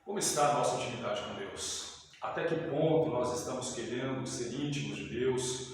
Como está a nossa intimidade com Deus? Até que ponto nós estamos querendo ser íntimos de Deus,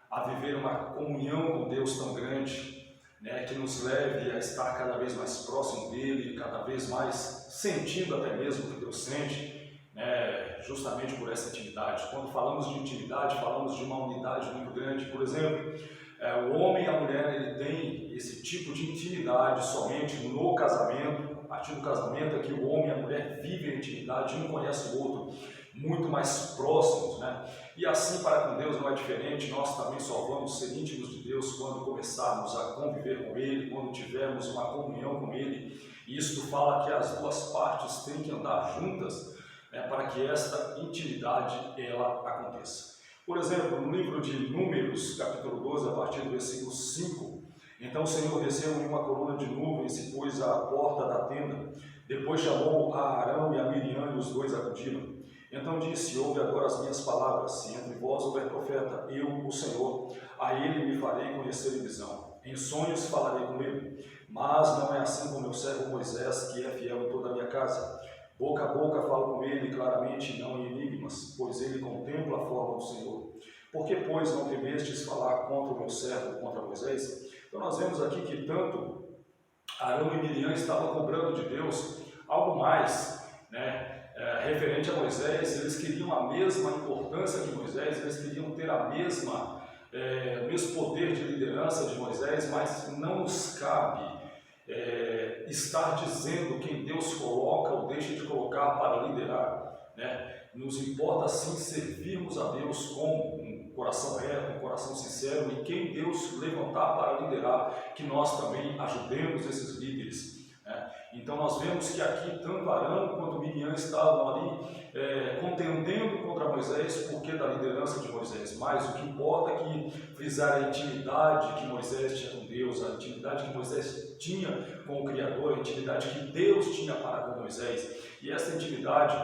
a viver uma comunhão com Deus tão grande, que nos leve a estar cada vez mais próximo dEle, cada vez mais sentindo até mesmo o que Deus sente, justamente por essa intimidade. Quando falamos de intimidade, falamos de uma unidade muito grande. Por exemplo, o homem e a mulher ele tem esse tipo de intimidade somente no casamento. A partir do casamento é que o homem e a mulher vivem a intimidade, um conhece o outro, muito mais próximos, E assim para com Deus não é diferente. Nós também só vamos ser íntimos de Deus quando começarmos a conviver com Ele, quando tivermos uma comunhão com Ele. E isto fala que as duas partes têm que andar juntas, para que esta intimidade ela aconteça. Por exemplo, no livro de Números, capítulo 12, a partir do versículo 5, então o Senhor desceu em uma coluna de nuvens e pôs à porta da tenda. Depois chamou a Arão e a Miriam e os dois acudiram. Então disse: ouve agora as minhas palavras, se entre vós houver profeta, eu, o Senhor, a ele me farei conhecer em visão. Em sonhos falarei com ele, mas não é assim com meu servo Moisés, que é fiel em toda a minha casa. Boca a boca falo com ele claramente, não em enigmas, pois ele contempla a forma do Senhor. Por que, pois, não temestes falar contra o meu servo, contra Moisés? Então nós vemos aqui que tanto Arão e Miriam estavam cobrando de Deus algo mais, referente a Moisés. Eles queriam a mesma importância que Moisés, eles queriam ter o mesmo poder de liderança de Moisés, mas não nos cabe estar dizendo quem Deus coloca ou deixa de colocar para liderar, Nos importa sim servirmos a Deus com um coração reto, um coração sincero, e quem Deus levantar para liderar, que nós também ajudemos esses líderes. Então nós vemos que aqui tanto Arão quanto Miriam estavam ali contendendo contra Moisés porque da liderança de Moisés, mas o que importa é que frisar a intimidade que Moisés tinha com Deus, a intimidade que Moisés tinha com o Criador, a intimidade que Deus tinha para com Moisés. E essa intimidade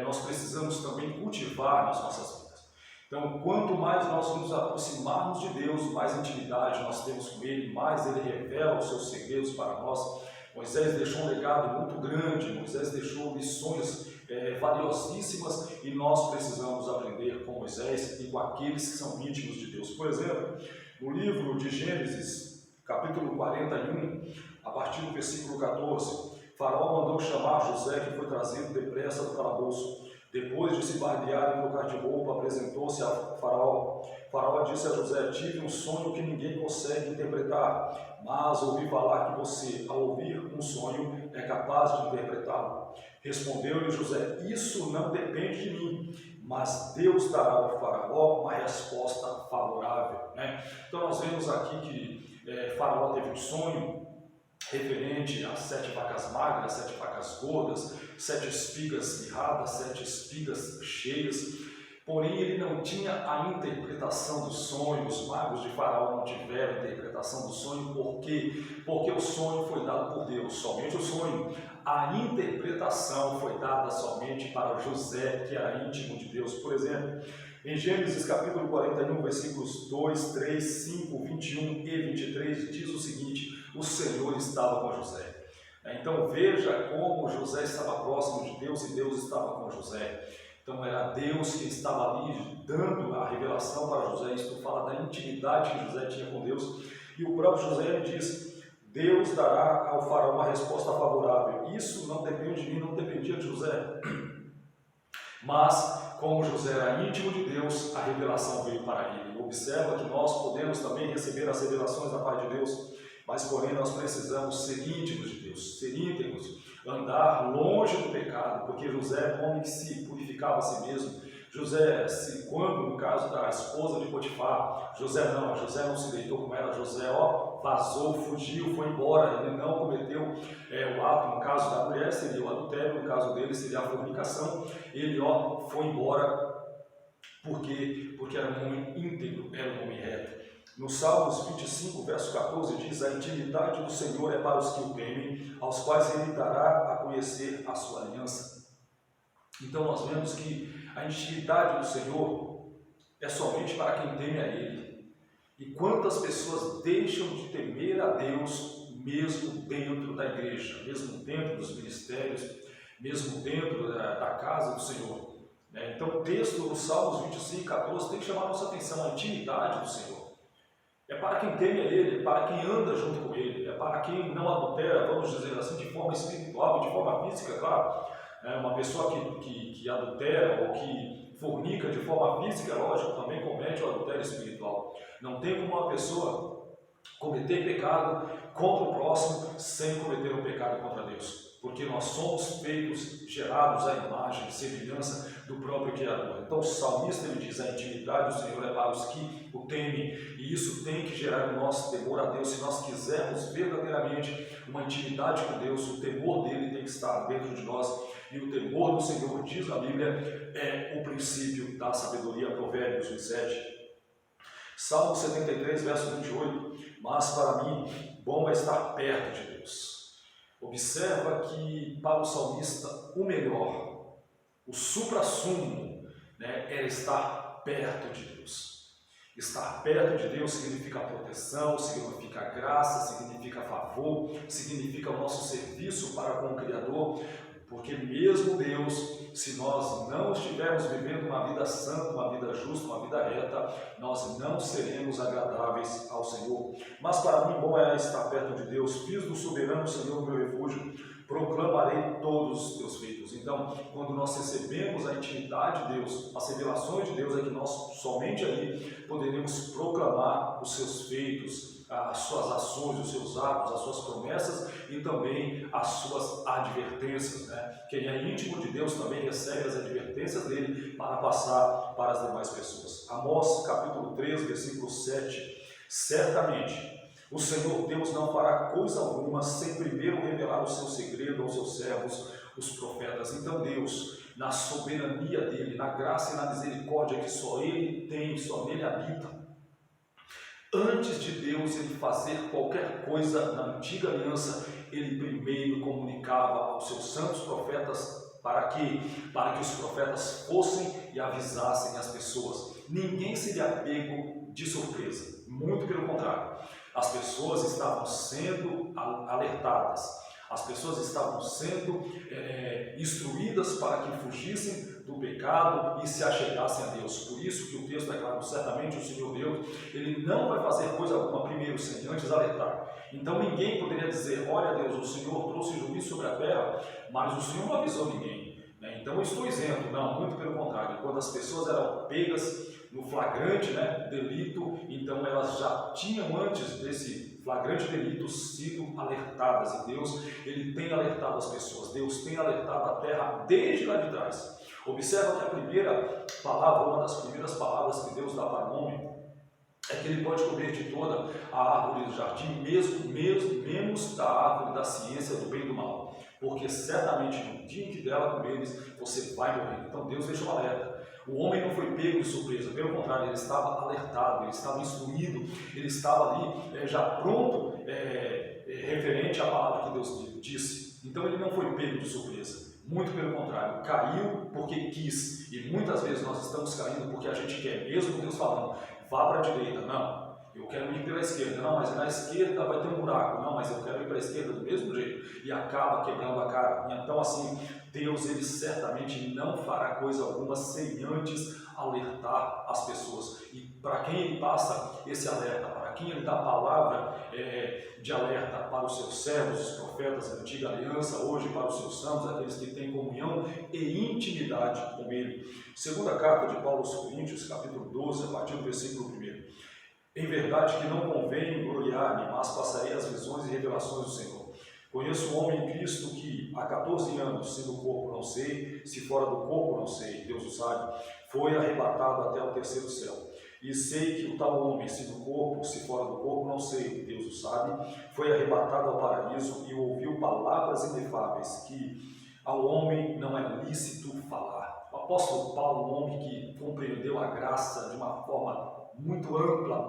nós precisamos também cultivar nas nossas vidas. Então, quanto mais nós nos aproximarmos de Deus, mais intimidade nós temos com Ele, mais Ele revela os seus segredos para nós. Moisés deixou um legado muito grande, Moisés deixou lições valiosíssimas, e nós precisamos aprender com Moisés e com aqueles que são íntimos de Deus. Por exemplo, no livro de Gênesis, capítulo 41, a partir do versículo 14, Faraó mandou chamar José, que foi trazido depressa do calabouço. Depois de se barbear e trocar de roupa, apresentou-se a Faraó. Faraó disse a José: tive um sonho que ninguém consegue interpretar, mas ouvi falar que você, ao ouvir um sonho, é capaz de interpretá-lo. Respondeu-lhe José: isso não depende de mim, mas Deus dará ao Faraó uma resposta favorável. Então nós vemos aqui que Faraó teve um sonho referente a 7 vacas magras, 7 vacas gordas, 7 espigas mirradas, 7 espigas cheias. Porém, ele não tinha a interpretação do sonho. Os magos de Faraó não tiveram a interpretação do sonho. Por quê? Porque o sonho foi dado por Deus, somente o sonho. A interpretação foi dada somente para José, que era íntimo de Deus. Por exemplo, em Gênesis capítulo 41, versículos 2, 3, 5, 21 e 23, diz o seguinte: o Senhor estava com José. Então veja como José estava próximo de Deus e Deus estava com José. Então era Deus que estava ali dando a revelação para José. Isto fala da intimidade que José tinha com Deus. E o próprio José diz: Deus dará ao faraó uma resposta favorável. Isso não depende de mim, não dependia de José. Mas, como José era íntimo de Deus, a revelação veio para ele. Observa que nós podemos também receber as revelações da parte de Deus, mas porém nós precisamos ser íntimos de Deus, ser íntegros, andar longe do pecado, porque José é um homem que se purificava a si mesmo. José, quando no caso da esposa de Potifar, José não se deitou com ela. José vazou, fugiu, foi embora. Ele não cometeu o ato. No caso da mulher seria o adultério, no caso dele seria a fornicação. Ele foi embora. Por quê? Porque era um homem íntegro, era um homem reto. No Salmos 25, verso 14 diz: a intimidade do Senhor é para os que o temem, aos quais ele dará a conhecer a sua aliança. Então nós vemos que a intimidade do Senhor é somente para quem teme a Ele. E quantas pessoas deixam de temer a Deus mesmo dentro da igreja, mesmo dentro dos ministérios, mesmo dentro da casa do Senhor. Então o texto do Salmos 25, 14 tem que chamar a nossa atenção, a intimidade do Senhor. É para quem teme a Ele, é para quem anda junto com Ele, é para quem não adultera, vamos dizer assim, de forma espiritual, de forma física, claro. Uma pessoa que adultera ou que fornica de forma física, lógico, também comete o adultério espiritual. Não tem como uma pessoa cometer pecado contra o próximo sem cometer um pecado contra Deus, porque nós somos feitos, gerados à imagem e semelhança do próprio Criador. Então o salmista ele diz, a intimidade do Senhor é para os que o temem, e isso tem que gerar o nosso temor a Deus. Se nós quisermos verdadeiramente uma intimidade com Deus, o temor dele tem que estar dentro de nós, e o temor do Senhor, diz a Bíblia, é o princípio da sabedoria. Provérbios 27. Salmo 73, verso 28, mas para mim, bom é estar perto de Deus. Observa que para o salmista o melhor, o suprassumo, era estar perto de Deus. Estar perto de Deus significa proteção, significa graça, significa favor, significa o nosso serviço para com o Criador, porque mesmo Deus, se nós não estivermos vivendo uma vida santa, uma vida justa, uma vida reta, nós não seremos agradáveis ao Senhor. Mas para mim bom é estar perto de Deus, fiz do soberano Senhor o meu refúgio, proclamarei todos os teus feitos. Então, quando nós recebemos a intimidade de Deus, as revelações de Deus, é que nós somente ali poderemos proclamar os seus feitos, as suas ações, os seus atos, as suas promessas e também as suas advertências. Quem é íntimo de Deus também recebe as advertências dele para passar para as demais pessoas. Amós capítulo 3, versículo 7. Certamente o Senhor Deus não fará coisa alguma sem primeiro revelar o seu segredo aos seus servos, os profetas. Então Deus, na soberania dele, na graça e na misericórdia que só ele tem, só nele habita, antes de Deus ele fazer qualquer coisa na antiga aliança, ele primeiro comunicava aos seus santos profetas. Para quê? Para que os profetas fossem e avisassem as pessoas. Ninguém seria pego de surpresa, muito pelo contrário. As pessoas estavam sendo alertadas, as pessoas estavam sendo instruídas para que fugissem do pecado e se achegassem a Deus. Por isso que o texto é claro, certamente o Senhor Deus, ele não vai fazer coisa alguma primeiro sem antes alertar. Então ninguém poderia dizer, olha Deus, o Senhor trouxe juízo sobre a terra, mas o Senhor não avisou ninguém. Então eu estou isento. Não, muito pelo contrário. Quando as pessoas eram pegas no flagrante delito, então elas já tinham antes desse flagrante delito sido alertadas, e Deus ele tem alertado as pessoas, Deus tem alertado a terra desde lá de trás. Observa que a primeira palavra, uma das primeiras palavras que Deus dá para o homem, é que ele pode comer de toda a árvore do jardim, menos da árvore da ciência do bem e do mal, porque certamente no dia em que dela comeres, você vai morrer. Então Deus deixou um alerta. O homem não foi pego de surpresa, pelo contrário, ele estava alertado, ele estava instruído, ele estava ali já pronto, referente à palavra que Deus disse. Então ele não foi pego de surpresa, muito pelo contrário, caiu porque quis, e muitas vezes nós estamos caindo porque a gente quer, mesmo Deus falando, vá para a direita, não, eu quero ir pela esquerda, não, mas na esquerda vai ter um buraco, não, mas eu quero ir para a esquerda do mesmo jeito, e acaba quebrando a cara. Então assim, Deus ele certamente não fará coisa alguma sem antes alertar as pessoas. E para quem ele passa esse alerta, para quem ele dá a palavra de alerta para os seus servos, os profetas da antiga aliança, hoje para os seus santos, aqueles que têm comunhão e intimidade com ele. Segunda carta de Paulo aos Coríntios, capítulo 12, a partir do versículo 1. Em verdade que não convém gloriar-me, mas passarei as visões e revelações do Senhor. Conheço um homem em Cristo que há 14 anos, se no corpo não sei, se fora do corpo não sei, Deus o sabe, foi arrebatado até o terceiro céu. E sei que o tal homem, se no corpo, se fora do corpo não sei, Deus o sabe, foi arrebatado ao paraíso e ouviu palavras inefáveis que ao homem não é lícito falar. O apóstolo Paulo, um homem que compreendeu a graça de uma forma muito ampla,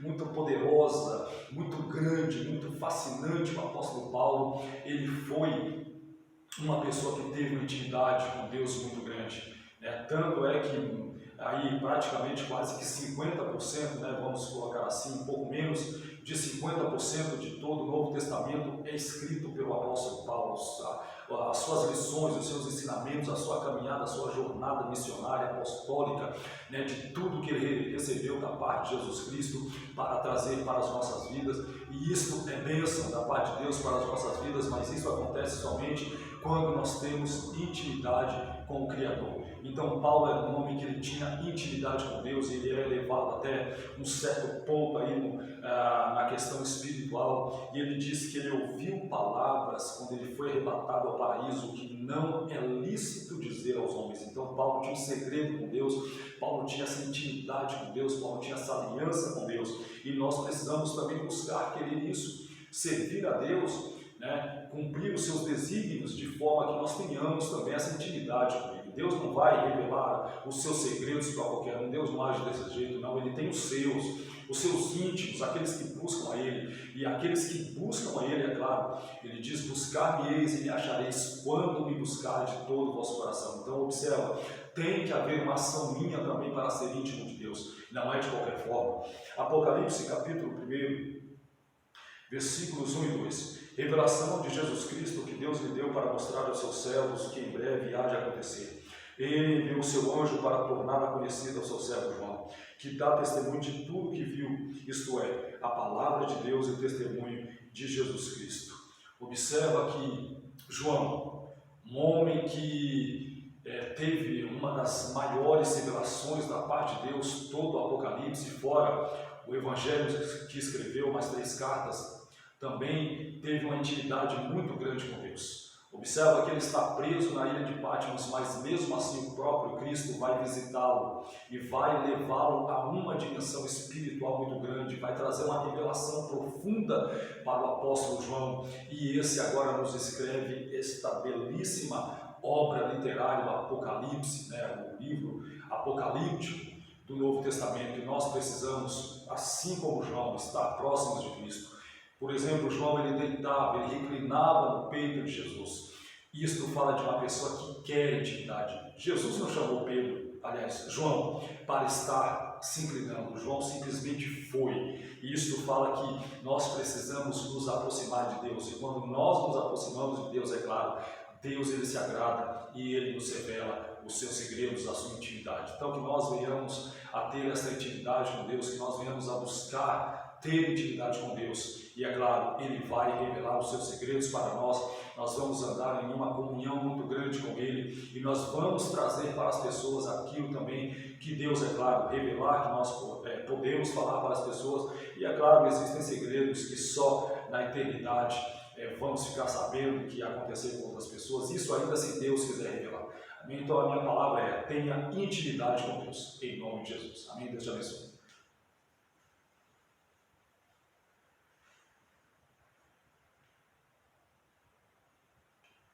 muito poderosa, muito grande, muito fascinante. O apóstolo Paulo, ele foi uma pessoa que teve uma intimidade com Deus muito grande. Tanto é que aí praticamente quase que 50%, vamos colocar assim, um pouco menos de 50% de todo o Novo Testamento é escrito pelo apóstolo Paulo. as suas lições, os seus ensinamentos, a sua caminhada, a sua jornada missionária, apostólica, né, de tudo que ele recebeu da parte de Jesus Cristo para trazer para as nossas vidas. E isso é bênção da parte de Deus para as nossas vidas, mas isso acontece somente quando nós temos intimidade com o Criador. Então Paulo era um homem que ele tinha intimidade com Deus, e ele era levado até um certo ponto aí na questão espiritual, e ele disse que ele ouviu palavras quando ele foi arrebatado ao paraíso que não é lícito dizer aos homens. Então Paulo tinha um segredo com Deus, Paulo tinha essa intimidade com Deus, Paulo tinha essa aliança com Deus, e nós precisamos também buscar querer isso, servir a Deus, né, cumprir os seus desígnios de forma que nós tenhamos também essa intimidade com Ele. Deus não vai revelar os seus segredos para qualquer um, Deus não age desse jeito, não. Ele tem os seus íntimos, aqueles que buscam a Ele, e aqueles que buscam a Ele, é claro, Ele diz: buscar-me-eis e me achareis quando me buscar de todo o vosso coração. Então observa, tem que haver uma ação minha também para ser íntimo de Deus, não é de qualquer forma. Apocalipse capítulo 1, versículos 1 e 2. Revelação de Jesus Cristo que Deus lhe deu para mostrar aos seus servos o que em breve há de acontecer. Ele enviou o seu anjo para torná-la conhecida ao seu servo João, que dá testemunho de tudo que viu, isto é, a palavra de Deus e o testemunho de Jesus Cristo. Observa que João, um homem que teve uma das maiores revelações da parte de Deus, todo o Apocalipse, fora o Evangelho que escreveu, mais 3 cartas, também teve uma intimidade muito grande com Deus. Observa que ele está preso na ilha de Patmos, mas mesmo assim o próprio Cristo vai visitá-lo e vai levá-lo a uma dimensão espiritual muito grande, vai trazer uma revelação profunda para o apóstolo João, e esse agora nos escreve esta belíssima obra literária do Apocalipse, né, o livro apocalíptico do Novo Testamento. E nós precisamos, assim como João, estar próximos de Cristo. Por exemplo, João, ele deitava, ele reclinava no peito de Jesus. Isto fala de uma pessoa que quer intimidade. Jesus não chamou João, para estar se inclinando. João simplesmente foi. E isto fala que nós precisamos nos aproximar de Deus. E quando nós nos aproximamos de Deus, é claro, Deus ele se agrada e ele nos revela os seus segredos, a sua intimidade. Então que nós venhamos a ter essa intimidade com Deus, que nós venhamos a buscar ter intimidade com Deus. E é claro, Ele vai revelar os seus segredos para nós, nós vamos andar em uma comunhão muito grande com Ele, e nós vamos trazer para as pessoas aquilo também que Deus, é claro, revelar, que nós podemos falar para as pessoas. E é claro, existem segredos que só na eternidade vamos ficar sabendo que aconteceu com outras pessoas, isso ainda se Deus quiser revelar. Amém? Então a minha palavra é: tenha intimidade com Deus, em nome de Jesus. Amém? Deus te abençoe.